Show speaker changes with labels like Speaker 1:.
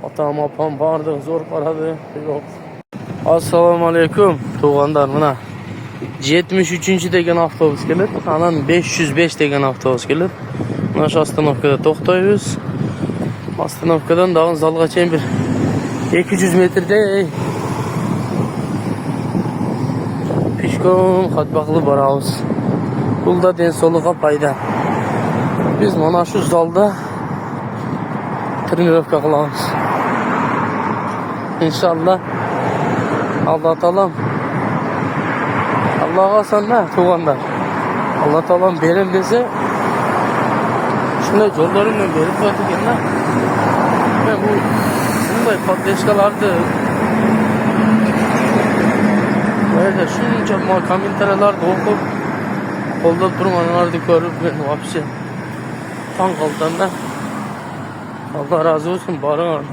Speaker 1: Atam apam vardı, zor paradı. Yok. Assalamu alaikum. Tuğanlar mına. 73. degen avtobus gelir. Anan 505 degen avtobus gelir. Mına şu Astanovka'da toktayız. Astanovka'dan dağın zalga çen bir 200 metrede pişkom katbaklı barağız. Bulda den soluğa payda. Biz mana şu zalda trenirovka kılamiz. İnşallah Allah Taalam Allah'a sanma tuğanlar. Allah Taalam benim dese şunday yollarımla berip ötüken ben bu bunday patleşkalardı böyle şunca kommentarlarda okup kolda durmanlardı görüp ben vapşi tan kaldan da Allah razı olsun barın